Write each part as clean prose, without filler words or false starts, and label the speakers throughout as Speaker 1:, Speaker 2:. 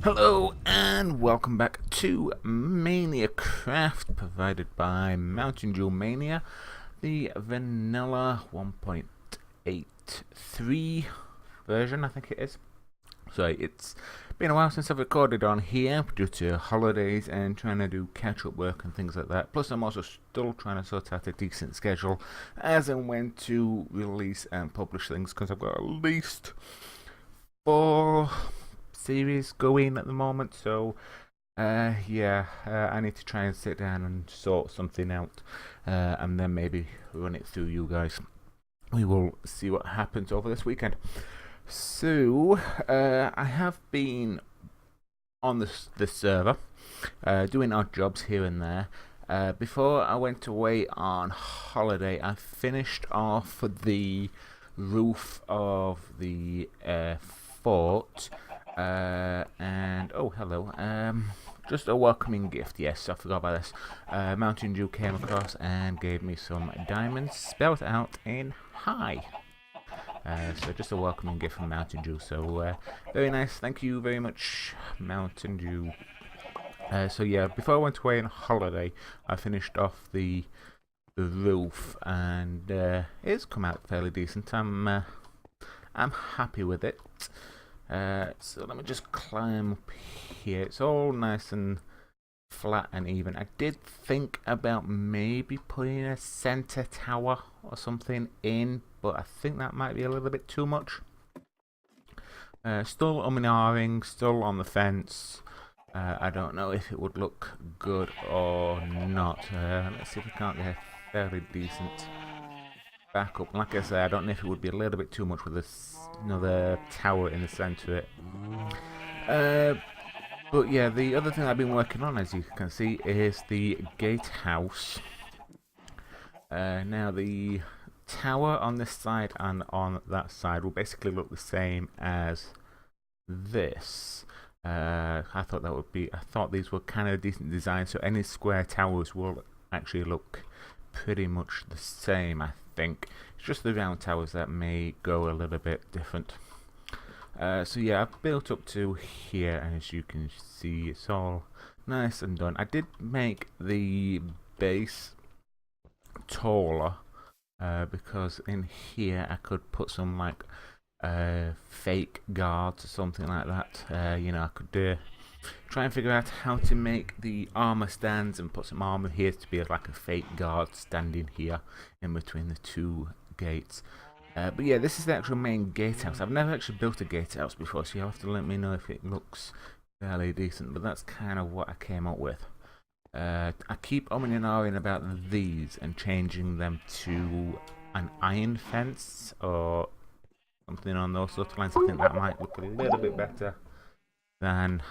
Speaker 1: Hello and welcome back to MainaCraft, provided by Mntdewmania, the vanilla 1.83 version, I think it is. So it's been a while since I've recorded on here due to holidays and trying to do catch-up work and things like that. Plus I'm also still trying to sort out a decent schedule as and when to release and publish things, because I've got at least 4 series going at the moment, so I need to try and sit down and sort something out, and then maybe run it through you guys. We will see what happens over this weekend. So I have been on this server doing odd jobs here and there. Before I went away on holiday, I finished off the roof of the fort. And oh hello, just a welcoming gift. Yes, I forgot about this. Mountain Dew came across and gave me some diamonds spelled out in high. So just a welcoming gift from Mountain Dew. So very nice. Thank you very much, Mountain Dew. So yeah, before I went away on holiday, I finished off the roof, and it's come out fairly decent. I'm happy with it. So let me just climb up here. It's all nice and flat and even. I did think about maybe putting a center tower or something in, but I think that might be a little bit too much. Still umming, still on the fence. I don't know if it would look good or not. Let's see if we can't get a fairly decent backup. Like I say, I don't know if it would be a little bit too much with another tower in the centre of it. But yeah, the other thing I've been working on, as you can see, is the gatehouse. Now the tower on this side and on that side will basically look the same as this. I thought these were kind of decent design, so any square towers will actually look pretty much the same, I think. It's just the round towers that may go a little bit different. So yeah, I've built up to here, and as you can see, it's all nice and done. I did make the base taller, because in here I could put some like fake guards or something like that. You know, I could try and figure out how to make the armor stands and put some armor here to be like a fake guard standing here in between the two gates. But yeah, this is the actual main gatehouse. I've never actually built a gatehouse before, so you'll have to let me know if it looks fairly decent, but that's kind of what I came up with. I keep umming and ahhing about these and changing them to an iron fence or something on those sort of lines. I think that might look a little bit better than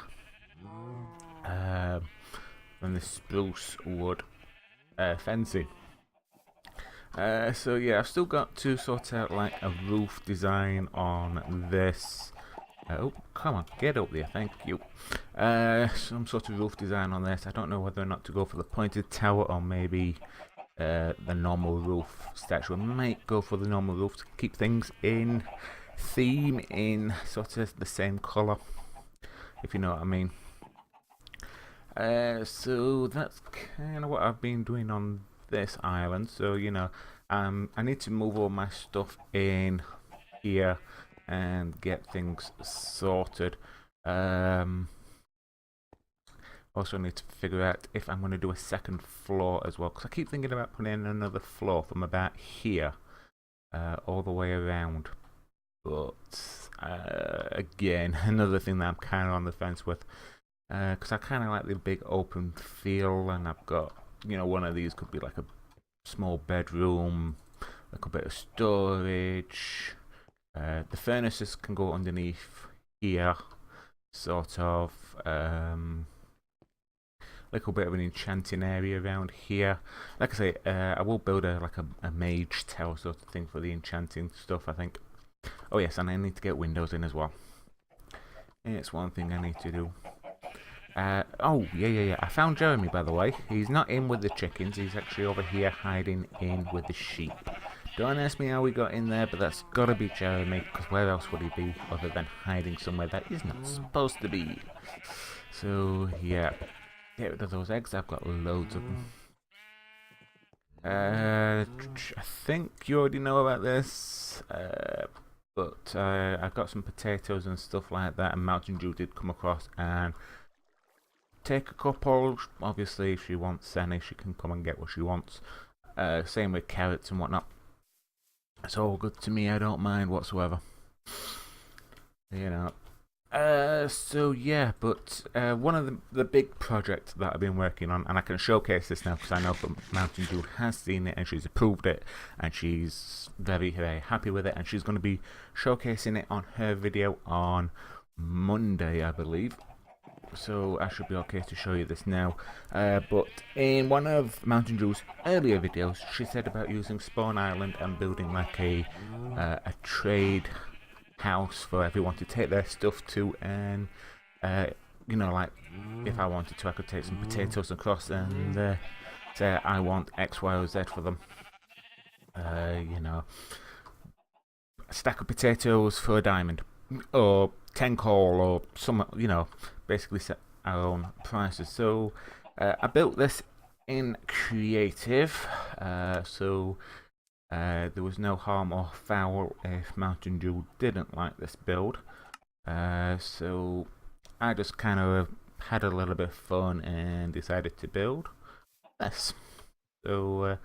Speaker 1: the spruce wood fencing. So yeah, I've still got to sort out like a roof design on this. Oh, come on, get up there, thank you. Some sort of roof design on this. I don't know whether or not to go for the pointed tower or maybe the normal roof statue. I might go for the normal roof to keep things in theme, in sort of the same colour, if you know what I mean. So that's kind of what I've been doing on this island. So you know, I need to move all my stuff in here and get things sorted. Also need to figure out if I'm going to do a second floor as well, because I keep thinking about putting in another floor from about here all the way around. But again, another thing that I'm kind of on the fence with, because I kind of like the big open feel, and I've got, you know, one of these could be like a small bedroom, like a bit of storage. The furnaces can go underneath here, sort of. Little bit of an enchanting area around here. Like I say, I will build a mage tower sort of thing for the enchanting stuff, I think. Oh yes, and I need to get windows in as well. It's one thing I need to do. Oh, yeah. I found Jeremy, by the way. He's not in with the chickens. He's actually over here hiding in with the sheep. Don't ask me how we got in there, but that's gotta be Jeremy, because where else would he be other than hiding somewhere that he's not supposed to be? So, yeah. Get rid of those eggs, I've got loads of them. I think you already know about this, but I've got some potatoes and stuff like that, and Mountain Dew did come across and take a couple. Obviously, if she wants any, she can come and get what she wants. Same with carrots and whatnot. It's all good to me, I don't mind whatsoever. You know. So yeah, but one of the big projects that I've been working on, and I can showcase this now because I know that Mountain Dew has seen it and she's approved it, and she's very, very happy with it, and she's going to be showcasing it on her video on Monday, I believe. So I should be okay to show you this now. But in one of Mountain Dew's earlier videos, she said about using Spawn Island and building like a trade house for everyone to take their stuff to, and you know, like if I wanted to, I could take some potatoes across and say I want X, Y, or Z for them. You know, a stack of potatoes for a diamond, or 10 coal, or some, you know, basically set our own prices. So I built this in creative, so there was no harm or foul if Mountain Dew didn't like this build. So I just kind of had a little bit of fun and decided to build this. So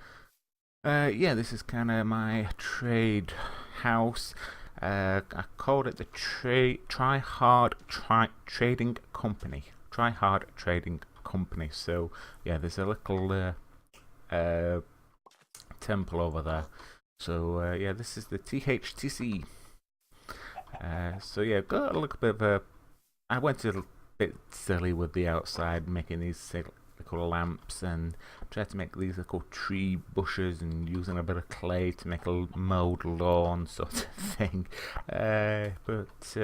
Speaker 1: yeah, this is kind of my trade house. I called it the TryHard-Trading Company. TryHard-Trading Company. So yeah, there's a little temple over there. So yeah, this is the THTC. So yeah, got a little bit of a. I went a little bit silly with the outside, making these little lamps, and tried to make these little tree bushes, and using a bit of clay to make a mowed lawn sort of thing. But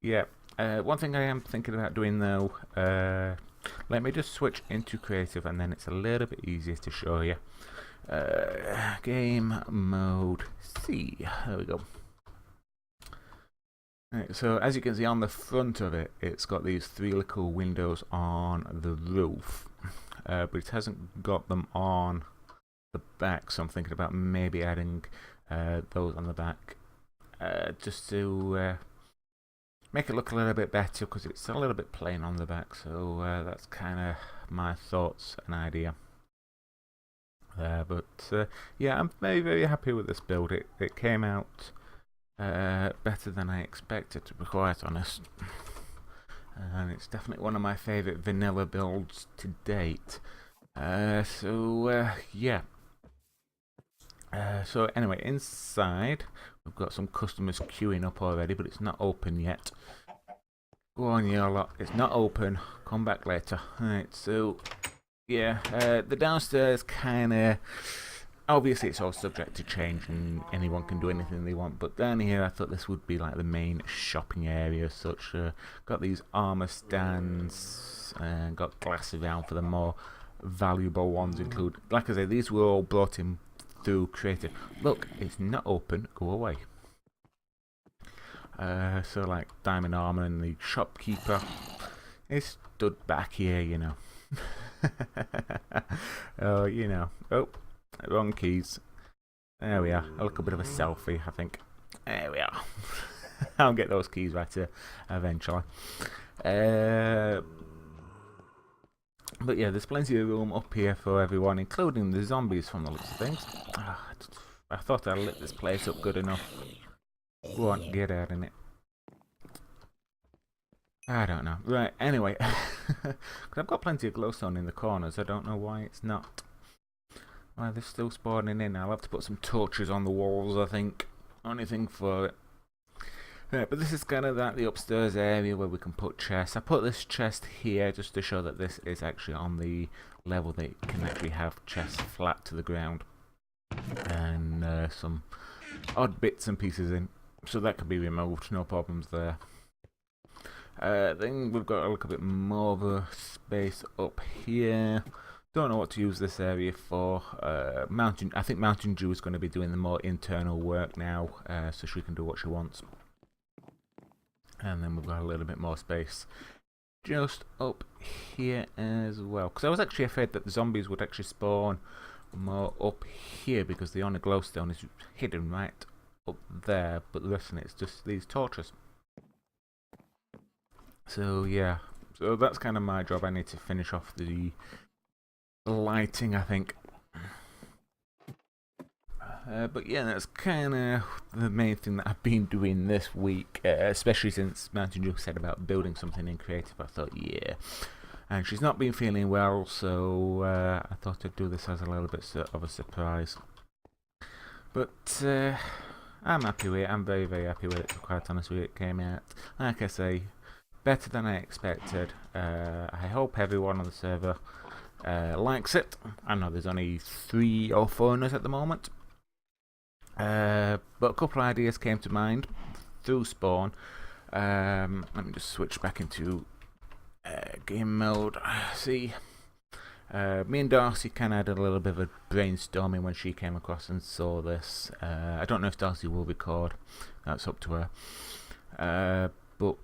Speaker 1: yeah, one thing I am thinking about doing though. Let me just switch into creative, and then it's a little bit easier to show you. Game mode C. There we go. Right, so as you can see on the front of it, it's got these 3 little windows on the roof, but it hasn't got them on the back. So I'm thinking about maybe adding those on the back, just to make it look a little bit better, because it's a little bit plain on the back. So that's kind of my thoughts and idea. But yeah, I'm very, very happy with this build. It came out better than I expected, to be quite honest. And it's definitely one of my favourite vanilla builds to date. So yeah. So anyway, inside we've got some customers queuing up already, but it's not open yet. Go on, you lot. It's not open. Come back later. Alright, so yeah, the downstairs kind of, obviously it's all subject to change and anyone can do anything they want, but down here I thought this would be like the main shopping area as such. Got these armor stands, and got glass around for the more valuable ones, include, like I say, these were all brought in through creative. Look, it's not open, go away. So like diamond armor, and the shopkeeper is stood back here, you know. Oh, you know. Oh, wrong keys. There we are. A little bit of a selfie, I think. There we are. I'll get those keys right here eventually. But yeah, there's plenty of room up here for everyone, including the zombies from the looks of things. I thought I lit this place up good enough. Go on, get out in it. I don't know. Right, anyway. Because I've got plenty of glowstone in the corners. I don't know why it's not. Why they're still spawning in. I'll have to put some torches on the walls, I think. Only thing for it. Right, but this is kind of the upstairs area where we can put chests. I put this chest here just to show that this is actually on the level that you can actually have chests flat to the ground. And some odd bits and pieces in. So that can be removed, no problems there. Then we've got a little bit more of a space up here Don't know what to use this area for. I think Mountain Dew is going to be doing the more internal work now, so she can do what she wants. And then we've got a little bit more space just up here as well. Because I was actually afraid that the zombies would actually spawn more up here, because the only glowstone is hidden right up there, but the rest of it's just these torches. So yeah, so that's kind of my job. I need to finish off the lighting, I think. But yeah, that's kind of the main thing that I've been doing this week, especially since Mountain Dew said about building something in creative. I thought, yeah. And she's not been feeling well, so I thought I'd do this as a little bit of a surprise. But I'm happy with it. I'm very, very happy with it, to be quite honest with it. It came out, like I say, better than I expected. I hope everyone on the server likes it. I know there's only 3 or 4 owners at the moment. But a couple of ideas came to mind through spawn. Let me just switch back into game mode. See, me and Darcy kind of had a little bit of a brainstorming when she came across and saw this. I don't know if Darcy will record, that's up to her. But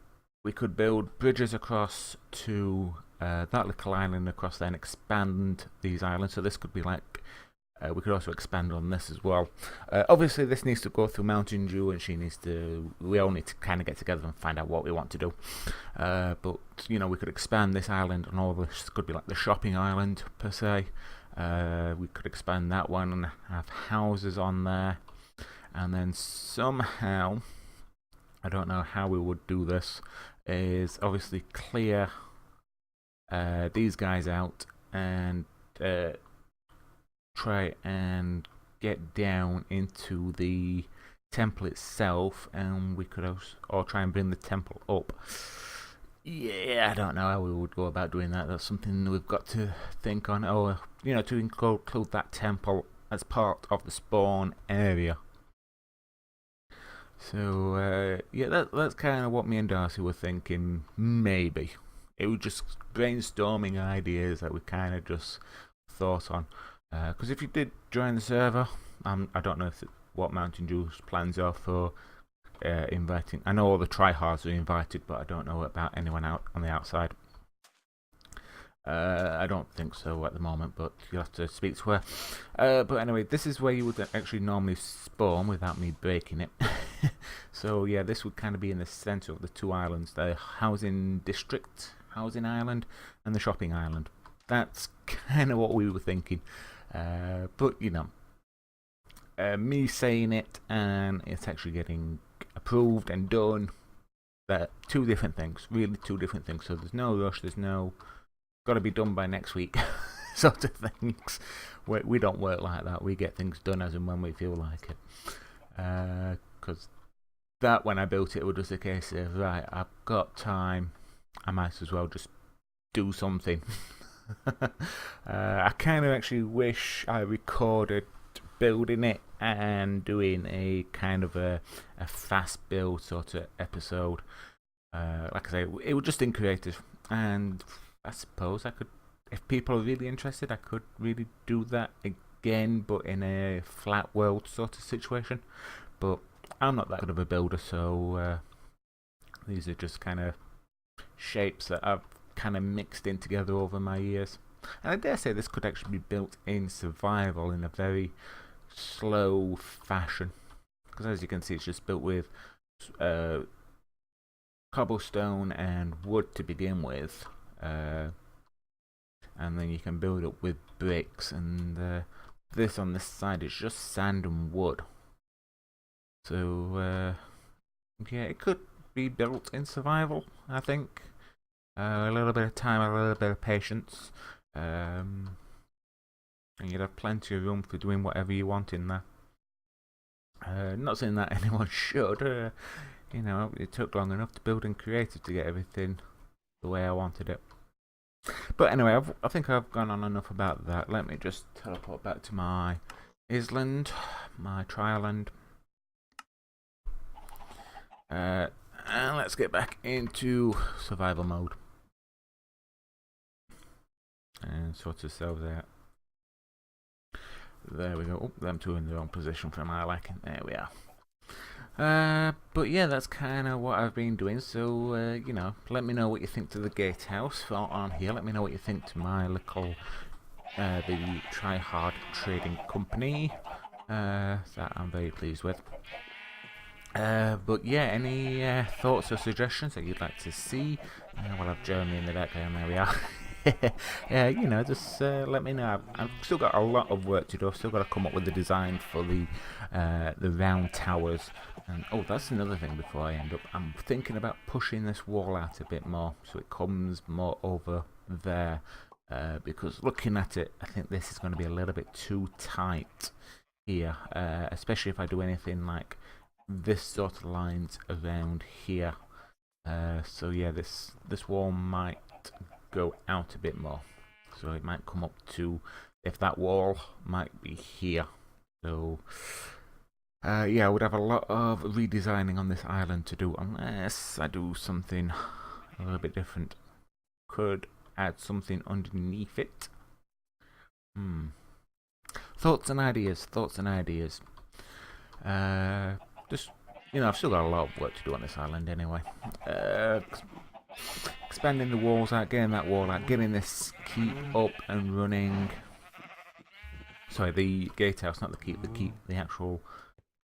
Speaker 1: we could build bridges across to that little island across there and expand these islands. So this could be like, we could also expand on this as well. Obviously this needs to go through Mountain Dew, and we all need to kind of get together and find out what we want to do. But, you know, we could expand this island, and all this could be like the shopping island, per se. We could expand that one and have houses on there. And then somehow, I don't know how we would do this, is obviously clear these guys out and try and get down into the temple itself, and we could also try and bring the temple up. Yeah, I don't know how we would go about doing that. That's something we've got to think on. Or, you know, to include that temple as part of the spawn area. So, yeah, that's kind of what me and Darcy were thinking, maybe. It was just brainstorming ideas that we kind of just thought on. Because if you did join the server, I don't know what Mountain Dew's plans are for inviting. I know all the tryhards are invited, but I don't know about anyone out on the outside. I don't think so at the moment, but you'll have to speak to her. But anyway, this is where you would actually normally spawn without me breaking it. So yeah, this would kind of be in the centre of the 2 islands, the housing district, housing island, and the shopping island. That's kind of what we were thinking. But, you know, me saying it and it's actually getting approved and done, they're 2 different things, really 2 different things. So there's no rush, there's no got to be done by next week sort of things. We don't work like that. We get things done as and when we feel like it. Because that, when I built it, it was just a case of, right, I've got time, I might as well just do something. I kind of actually wish I recorded building it and doing a kind of a fast build sort of episode. Like I say, it was just in creative, and I suppose I could, if people are really interested, I could really do that again, but in a flat world sort of situation. But I'm not that good of a builder, so these are just kind of shapes that I've kind of mixed in together over my years. And I dare say this could actually be built in survival in a very slow fashion, because as you can see, it's just built with cobblestone and wood to begin with, and then you can build up with bricks, and this on this side is just sand and wood. So yeah, it could be built in survival, I think. A little bit of time, a little bit of patience, and you'd have plenty of room for doing whatever you want in there. Not saying that anyone should, you know, it took long enough to build in creative to get everything the way I wanted it. But anyway, I think I've gone on enough about that. Let me just teleport back to my island, my Tryland. And let's get back into survival mode. and sort ourselves out. There we go. Oh, them two in the wrong position for my liking. There we are. But yeah, that's kind of what I've been doing. So you know, let me know what you think to the gatehouse on here. Let me know what you think to my little the TryHard Trading Company. That I'm very pleased with. But yeah, any thoughts or suggestions that you'd like to see? We'll have Jeremy in the background. There we are. You know, just let me know. I've still got a lot of work to do. I've still got to come up with the design for the round towers. And oh, that's another thing before I end up. I'm thinking about pushing this wall out a bit more so it comes more over there. Because looking at it, I think this is going to be a little bit too tight here. Especially if I do anything like this sort of lines around here. So yeah, this wall might go out a bit more, so it might come up to, if that wall might be here. So yeah, I would have a lot of redesigning on this island to do, unless I do something a little bit different. Could add something underneath it. Thoughts and ideas. Just, you know, I've still got a lot of work to do on this island anyway. Expanding the walls out, getting that wall out, getting this keep up and running. Sorry, the gatehouse, not the keep. The keep, the actual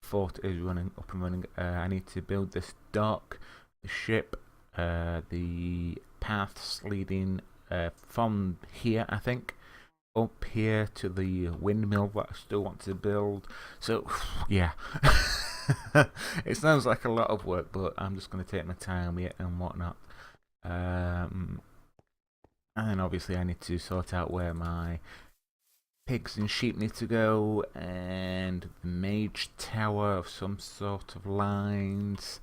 Speaker 1: fort is running up and running. I need to build this dock, the ship, the paths leading from here, I think, up here to the windmill that I still want to build. So, yeah. It sounds like a lot of work, but I'm just going to take my time with it and whatnot. And then obviously I need to sort out where my pigs and sheep need to go, and the mage tower of some sort of lines.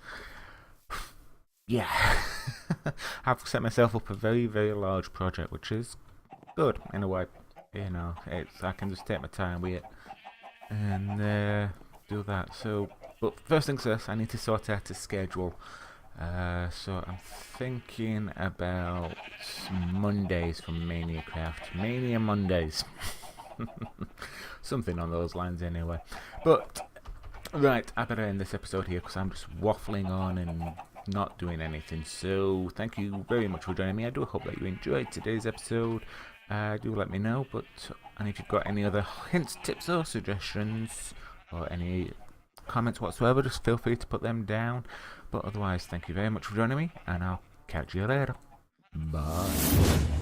Speaker 1: Yeah. I've set myself up a very, very large project, which is good in a way. You know, I can just take my time with it and do that. So, but first things first, I need to sort out a schedule. So I'm thinking about Mondays from MainaCraft. Mania Mondays. Something on those lines anyway. But, right, I better end this episode here because I'm just waffling on and not doing anything. So, thank you very much for joining me. I do hope that you enjoyed today's episode. Do let me know, and if you've got any other hints, tips or suggestions, or any comments whatsoever, just feel free to put them down. But otherwise, thank you very much for joining me, and I'll catch you later. Bye.